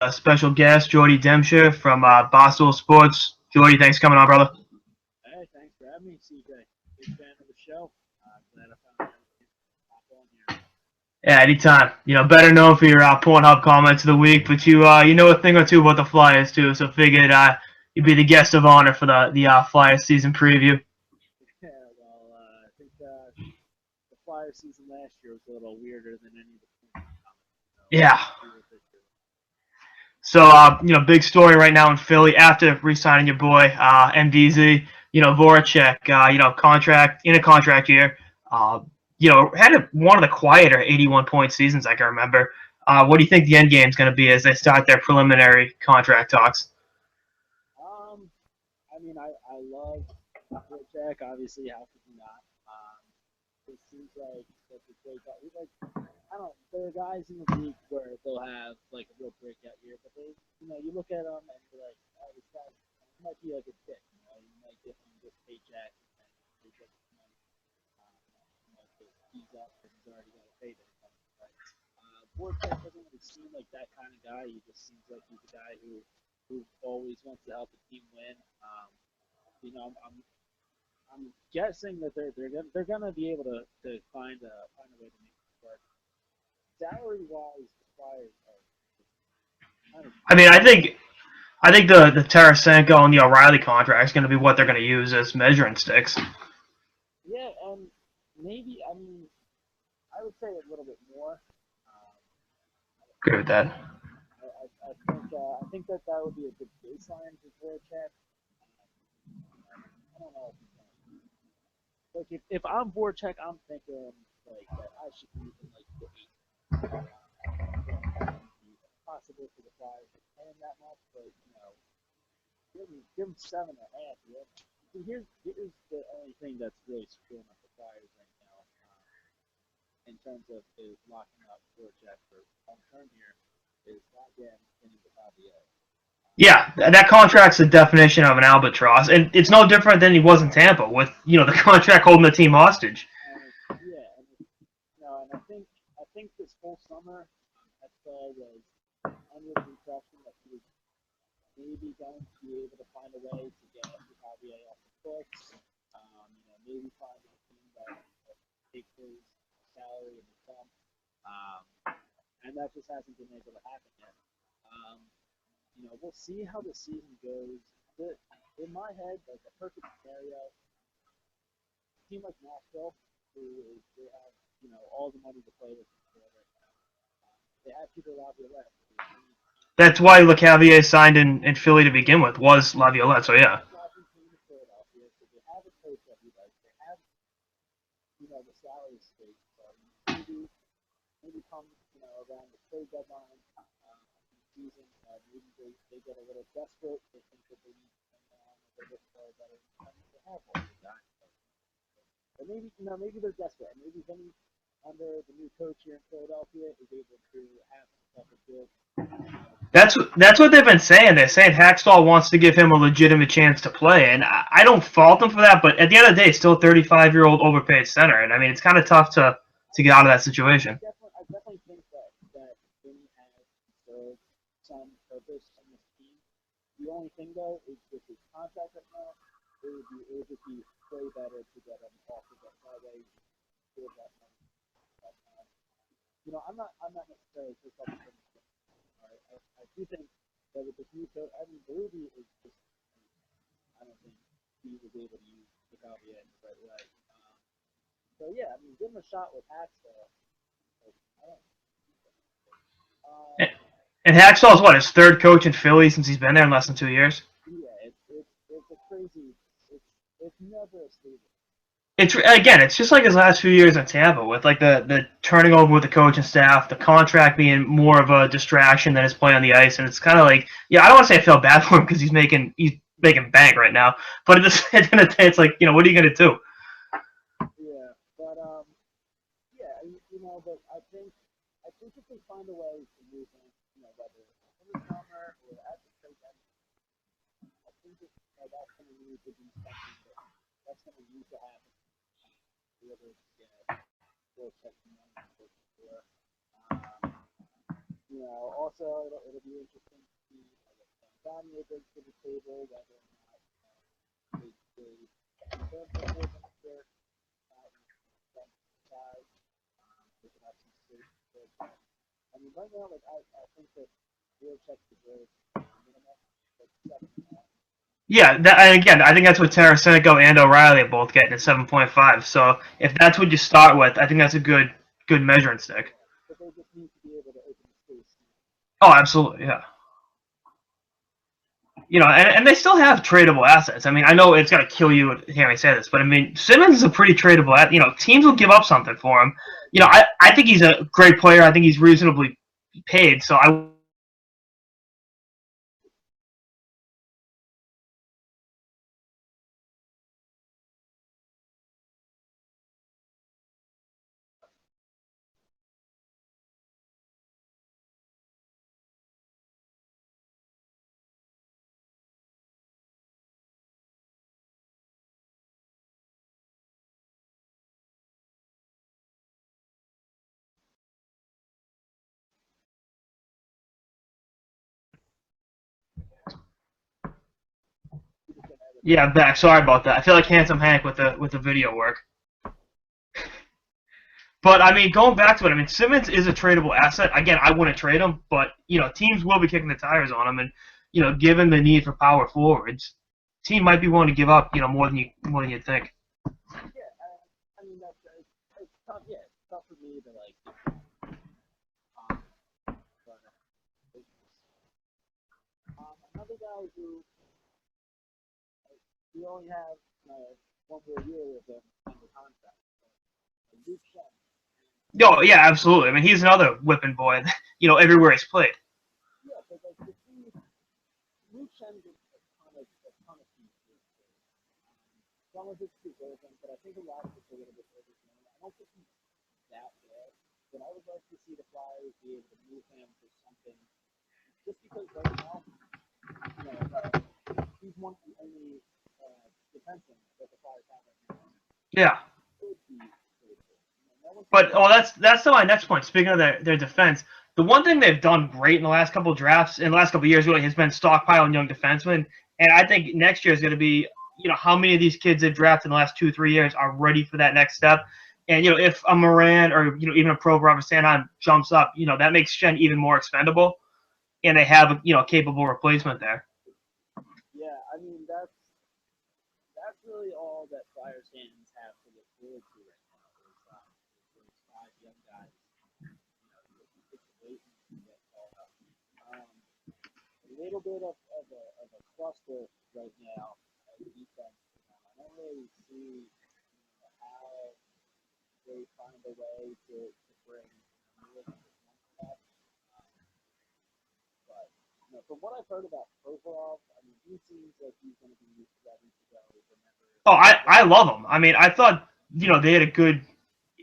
special guest, Jordie Demcher from Barstool Sports. Jordie, thanks for coming on, brother. Hey, thanks for having me, CJ. Big fan of the show. Glad I found time to hop on here. Yeah, anytime. Better known for your Pornhub comments of the week, but you know a thing or two about the Flyers too. So figured you'd be the guest of honor for the Flyers season preview. Yeah, well, I think the Flyer season last year was a little weirder than any of the Pornhub comments. So Yeah. we'll see what this year. So big story right now in Philly after re-signing your boy MDZ. Voracek. Contract in a contract year. Uh, had one of the quieter 81-point seasons I can remember. What do you think the end game is going to be as they start their preliminary contract talks? I mean, I love Voracek. Obviously, how could you not? It seems like such a great guy. I don't know. There are guys in the league where they'll have like a real breakout year, but you look at them and you're like, oh, this guy might be like a tick. You might give him this paycheck and they get to ease up and he's already got a payday coming, right? Vortex doesn't really seem like that kind of guy. He just seems like he's a guy who always wants to help the team win. You know, I'm, I'm I'm guessing that they're gonna be able to find a way to make it work. Salary wise, the Flyers are kind of I mean, I think the Tarasenko and the O'Reilly contract is going to be what they're going to use as measuring sticks. yeah, and maybe I mean I would say a little bit more. Um, Agree with that. I think that would be a good baseline for Voracek. I don't know. Like if I'm Voracek, I'm thinking like that I should be in like the eight. I think that would be possible for the Flyers to pay him that much, but give him 7.5. Yeah. See, here's the only thing that's really screwing up the Flyers right now, in terms of is locking up Voracek for long term here, is not getting into the Javier. Yeah, that contract's the definition of an albatross, and it's no different than he was in Tampa with the contract holding the team hostage. Yeah, and I think this whole summer, Hextall was under the impression that he was maybe going to be able to find a way to get Javier off the books. Maybe find a team that takes his salary and his bump, um, and that just hasn't been able to happen yet. Um, we'll see how the season goes. In my head, like a perfect scenario, a team like Nashville, who is they have all the money to play with right now. They have Peter Laviolette. That's why LeCavier signed in Philly to begin with was Laviolette. So yeah. Team in Philadelphia, so they have a coach that he likes. They have the salary space. So maybe come around the trade deadline in the season, maybe they get a little desperate. They think that they need to come down a little bit for a better. I mean, they have all the guys. But maybe they're desperate. Maybe Vinny, under the new coach here in Philadelphia, is able to have himself a good. That's what they've been saying. They're saying Hackstall wants to give him a legitimate chance to play, and I don't fault him for that. But at the end of the day, still a 35-year-old overpaid center, and I mean it's kind of tough to get out of that situation. I definitely think that Vinny has served some purpose on this team. The only thing though is with his contract right now, it would be way better to get him off of that way. Give that money. But, I'm not necessarily just up for him. Right? I do think that with this new coach, I mean, Berube is just. I don't think he was able to use the Javier in the right way. So yeah, I mean, give him a shot with Hacksaw. Like, I don't. Um, And Hackstall is what his third coach in Philly since he's been there in less than 2 years. yeah, it's a crazy. It's never a stable. It's just like his last few years in Tampa with like the turning over with the coaching staff, the contract being more of a distraction than his play on the ice, and it's kind of like I don't want to say I feel bad for him because he's making bank right now, but at the end of the day, it's like what are you gonna do? Yeah, but yeah, but I think if they find a way to move him, whether in the summer or at the trade deadline, I think that's going to need to be something that's going to need to happen. Whoever get will check the money for. Um, Also it'll be interesting to see what Daniel brings to the table, whether or not they confirm for Demcher, side. They can have some space. But, I mean, right now, like I think that Voracek deserves minimum, like 7.5. Yeah, and again, I think that's what Tarasenko and O'Reilly are both getting at 7.5. So if that's what you start with, I think that's a good measuring stick. But they just need to be able to open the space. Oh, absolutely, yeah. And they still have tradable assets. I mean, I know it's gonna kill you to hear me say this, but I mean, Simmons is a pretty tradable. Teams will give up something for him. I think he's a great player. I think he's reasonably paid. So I yeah, I'm back. Sorry about that. I feel like Handsome Hank with the video work. But I mean, going back to it, I mean, Simmons is a tradable asset. Again, I wouldn't trade him, but teams will be kicking the tires on him, and given the need for power forwards, team might be willing to give up more than you think. Yeah, I mean it's tough. Yeah, it's tough for me to like. But another guy who we only have one more year with him under contract. Luke Shen. Oh yeah, absolutely. I mean, he's another whipping boy. Everywhere he's played. Yeah, but like to see Luke Shen gets a ton of pieces. Some of it's deserving, but I think a lot of it's a little bit overblown. I don't think he's that bad, but I would like to see the Flyers be able to move him for something. Just because right now, he's one of the only defensemen that the Flyers have right now. Yeah. Could be no But that's my next point. Speaking of their defense, the one thing they've done great in the last couple of drafts, in the last couple of years, really has been stockpiling young defensemen. And I think next year is going to be, how many of these kids they've drafted in the last 2-3 years are ready for that next step. And if a Moran or even a Provorov or Sanheim jumps up, that makes Shen even more expendable, and they have a capable replacement there. Yeah, I mean that's really all that Flyers fans have to look forward to right now is those 5 young guys. It's waiting to get called up. A little bit of a cluster right now as defense. I don't really see how they find a way to bring more than just one back. But from what I've heard about Provorov, I mean, he seems like he's going to be ready to go whenever. Oh, I love him. I mean, I thought they had a good.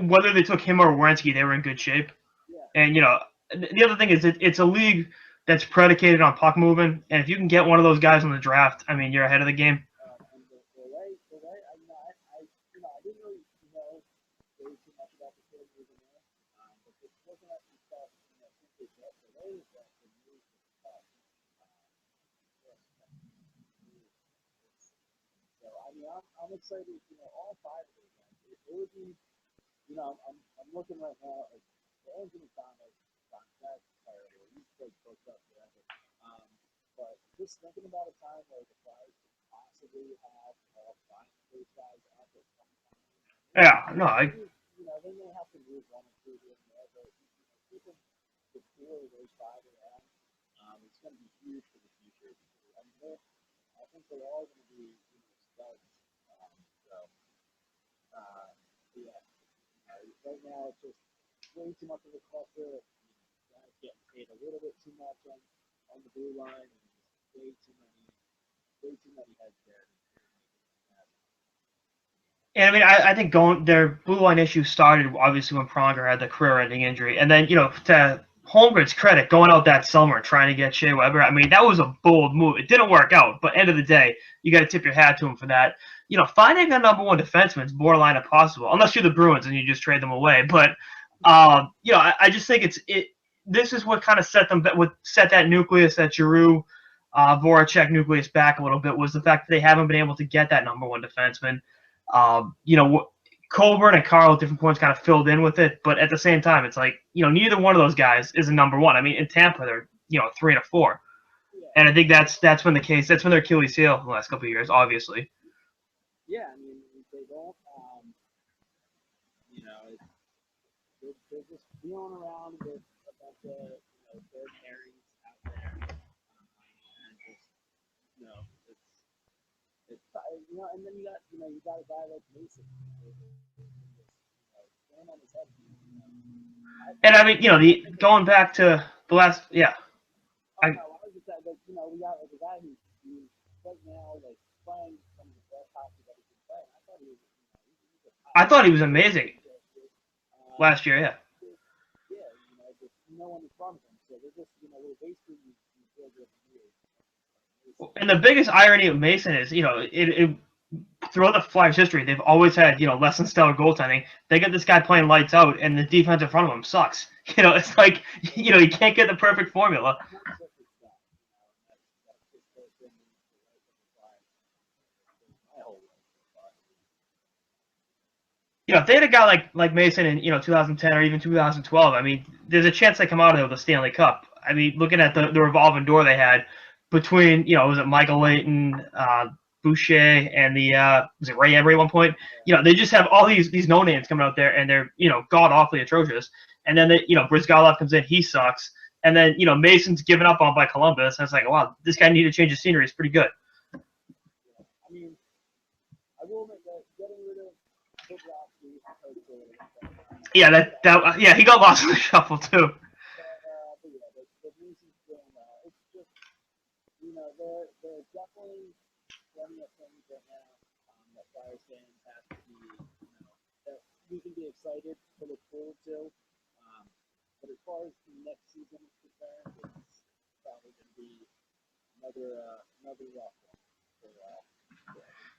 Whether they took him or Werenski, they were in good shape. Yeah. And the other thing is it's a league that's predicated on puck moving, and if you can get one of those guys in the draft, I mean, you're ahead of the game. And the way, I didn't really know very too much about the kid moving there, but just looking at some stuff, since they get the way that the move is tough. So I mean, I'm excited. All 5 of those guys. It would be, I'm looking right now at the Anthony Thomas contract. Terrible. He's like booked up forever. Um, but just thinking about a time where the Flyers could possibly have all 5 of those guys up at some time. Yeah, no, They may have to move 1 or 2 here and there, but keeping the 4 of those 5 around, it's going to be huge for the future. I mean, I think they're all going to be studs. So, yeah. Right now, it's just way too much of a cluster. Guys getting paid a little bit too much on the blue line, and way too many heads there. And I mean, I think their blue line issue started obviously when Pronger had the career-ending injury, and then to Holmgren's credit, going out that summer trying to get Shea Weber, I mean, that was a bold move. It didn't work out, but end of the day, you got to tip your hat to him for that. Finding a number 1 defenseman is borderline impossible, unless you're the Bruins and you just trade them away. But I just think this is what kind of set that nucleus, that Giroux, Voracek nucleus back a little bit, was the fact that they haven't been able to get that number one defenseman. Colburn and Carl at different points kind of filled in with it, but at the same time, it's like, neither one of those guys is a number one. I mean, in Tampa, they're 3 and a 4, and I think that's been the case. That's been their Achilles heel in the last couple of years, obviously. Yeah, I mean, they don't, they're just dealing around with a bunch of, third pairings out there, and just, it's, and then you got a guy like Mason, stand on his head. And I mean, going back to the last, yeah. I was just like, we got like a guy who's right now like playing some of the best hockey that he can play. I thought he was amazing last year, yeah. Yeah, just no one in front of him, so they're just, we're wasting these good years. And the biggest irony of Mason is, throughout the Flyers' history, they've always had, less than stellar goaltending. They get this guy playing lights out, and the defense in front of him sucks. It's like, you can't get the perfect formula. If they had a guy like Mason in 2010 or even 2012, I mean, there's a chance they come out of there with a Stanley Cup. I mean, looking at the revolving door they had between was it Michael Layton, Boucher, and was it Ray Emery at one point? They just have all these no names coming out there, and they're god awfully atrocious. And then Brizgalov comes in, he sucks. And then Mason's given up on by Columbus, and it's like, wow, this guy needed to change his scenery. It's pretty good. I mean, I will admit that getting rid of Yeah, he got lost in the shuffle too. But the Mason's doing well. It's just, there's definitely plenty of things right now that Flyers fans have to be, that we can be excited to look forward to. But as far as the next season is concerned, it's probably going to be another rough one.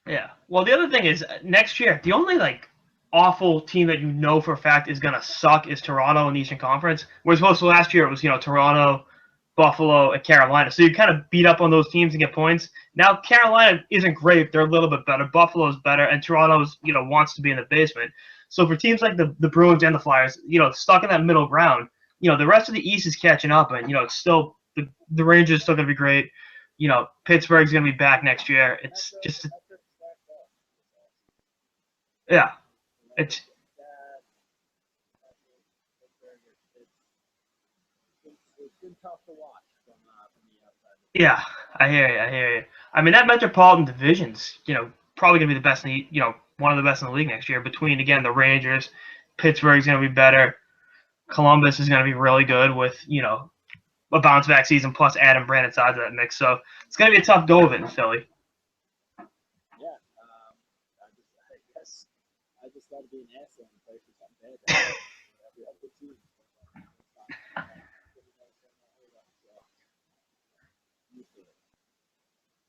Yeah. Well, the other thing is next year, the only awful team that for a fact is gonna suck is Toronto in the Eastern Conference. Whereas most of last year it was Toronto, Buffalo, and Carolina. So you kind of beat up on those teams and get points. Now Carolina isn't great; they're a little bit better. Buffalo's better, and Toronto's wants to be in the basement. So for teams like the Bruins and the Flyers, stuck in that middle ground, the rest of the East is catching up, and it's still the Rangers still gonna be great. Pittsburgh's gonna be back next year. It's just yeah. It's been tough to watch from the outside. Yeah, I hear you. I mean, that Metropolitan Division's, probably gonna be the best in the, one of the best in the league next year. Between again the Rangers, Pittsburgh's gonna be better. Columbus is gonna be really good with, a bounce back season plus Adam Brandon sides of that mix. So it's gonna be a tough go of it in Philly. Yeah, I just got to be an asshole and play for something bad. Every other team.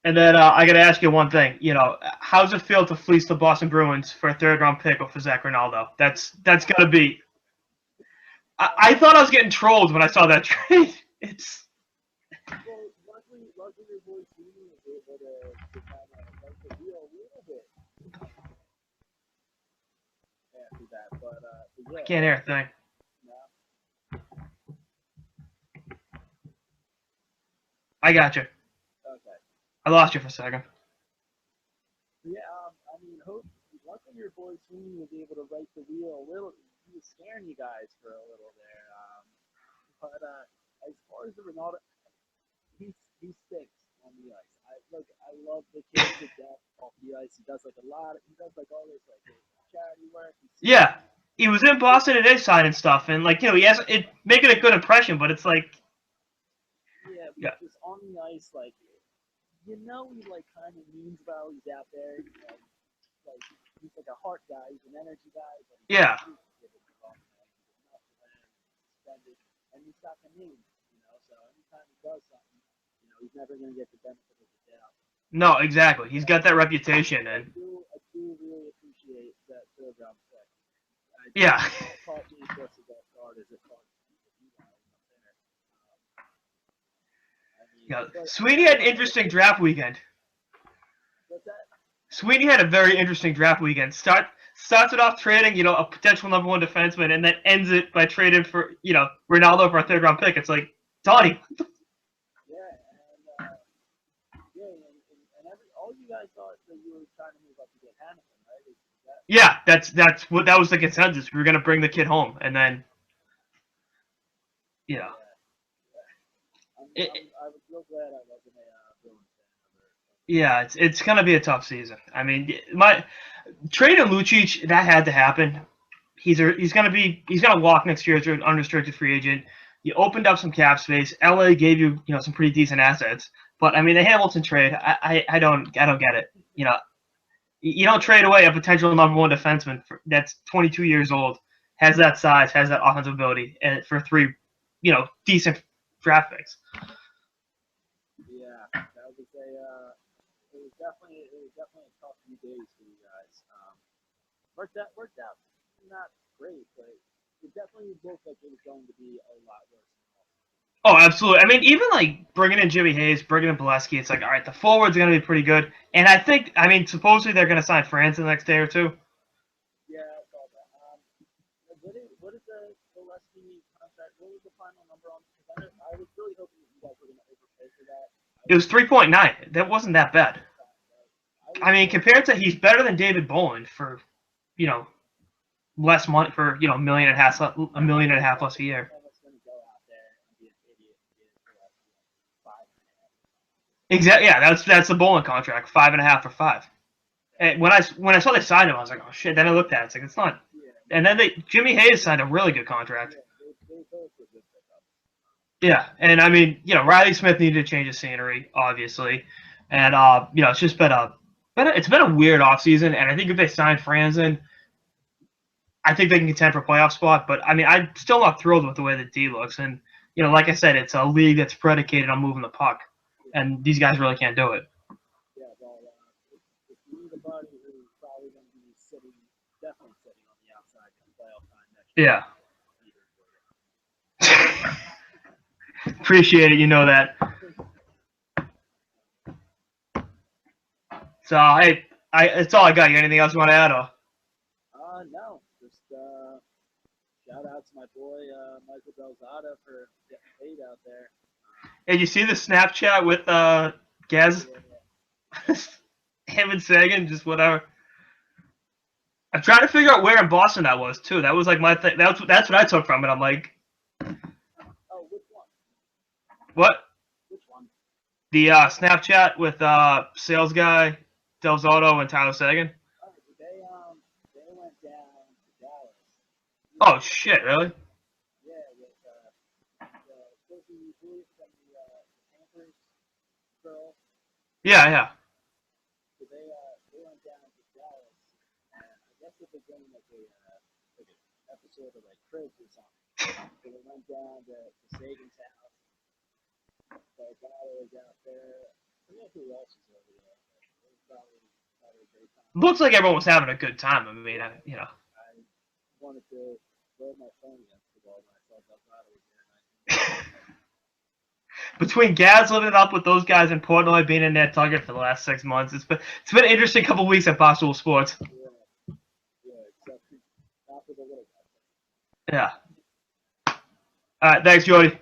And then I got to ask you one thing. How's it feel to fleece the Boston Bruins for a third-round pick for Zach Ronaldo? That's got to be. I thought I was getting trolled when I saw that trade. It's. Well, luckily your boy Sweeney was able to kind of like the deal a little bit after that, but yeah. I can't hear a thing. No. I got you. Okay. I lost you for a second. Yeah, I mean, luckily your boy Sweeney was able to right the wheel a little. He was scaring you guys for a little there. But as far as the Ronaldo, he stinks on the ice. I love the kid to death off the ice. He does all this charity work. Yeah, he was in Boston at his side and stuff, and he has it making a good impression, but it's like. Yeah, just on the ice, he kind of means well. He's out there, he's like a heart guy. He's an energy guy. Yeah. And he's got the name, so anytime he does something, he's never going to get the benefit of the doubt. No, exactly. He's got that reputation, and I do really appreciate that third round pick. Yeah. Caught me just as off guard as it caught you guys up there. Yeah, Sweeney had an interesting draft weekend. What's that? Sweeney had a very interesting draft weekend. Starts it off trading, a potential number one defenseman, and then ends it by trading for, Ronaldo for a third round pick. It's like, Donnie. Yeah, and all you guys thought that you were trying to move up to get Hamilton, right? Yeah, that was the consensus. We were gonna bring the kid home, and then, Yeah. I was real glad I wasn't a Bruins fan. Yeah, it's gonna be a tough season. I mean, my trading Lucic, that had to happen. He's gonna walk next year as an unrestricted free agent. You opened up some cap space. LA gave you some pretty decent assets, but I mean the Hamilton trade, I don't get it. You don't trade away a potential number one defenseman that's 22 years old, has that size, has that offensive ability, and for three, decent draft picks. Yeah, that was it was definitely a tough few days for you guys. Worked out not great, but it definitely looked like it was going to be a lot worse. Oh, absolutely. I mean, even like bringing in Jimmy Hayes, bringing in Bolesky, it's like, all right, the forwards are going to be pretty good. And I mean, supposedly they're going to sign France in the next day or two. Yeah, I saw that. What is the Bolesky contract? What was the final number on? Because I was really hoping that you guys were going to overpay for that. It was 3.9. That wasn't that bad. I mean, compared to he's better than David Boland for, less money for $1.5 million less a year. Exactly. Yeah, that's the Boland contract, 5.5 or 5. And when I saw they signed him, I was like, oh shit. Then I looked at it, it's like it's not. And then Jimmy Hayes signed a really good contract. Yeah, and I mean, Riley Smith needed to change the scenery, obviously, and it's just been a weird offseason, and I think if they sign Franzen, I think they can contend for a playoff spot. But I mean, I'm still not thrilled with the way the D looks, and like I said, it's a league that's predicated on moving the puck, and these guys really can't do it. Yeah, well, if you need a buddy who's probably going to be definitely sitting on the outside come playoff time next year. Yeah. Appreciate it, that. So hey, that's all I got. You got anything else you want to add? Or? No, just shout out to my boy Michael Belzada for getting paid out there. Hey, you see the Snapchat with Gaz? Yeah. Him and Sagan, just whatever. I'm trying to figure out where in Boston that was too. That was like my thing. That's what I took from it. I'm like, oh, which one? What? Which one? The Snapchat with sales guy, Delzato, and Tyler Sagan. Oh, they went down to Dallas. Oh shit! Really? Yeah, with the Julius from the Panthers girl. Yeah. So they went down to Dallas, and I guess if they're doing like an episode of like Cribs or something, so they went down to Sagan's house. Delzato was out there. I forget who else was over there. It was probably a great time. Looks like everyone was having a good time. I mean, I wanted to load my phone against the wall when I saw Delzato was there. Between Gaz living it up with those guys in Portnoy being in Nantucket for the last 6 months, it's been an interesting couple weeks at Barstool Sports. Yeah, except not for the little guys. Yeah. All right, thanks, Jordie.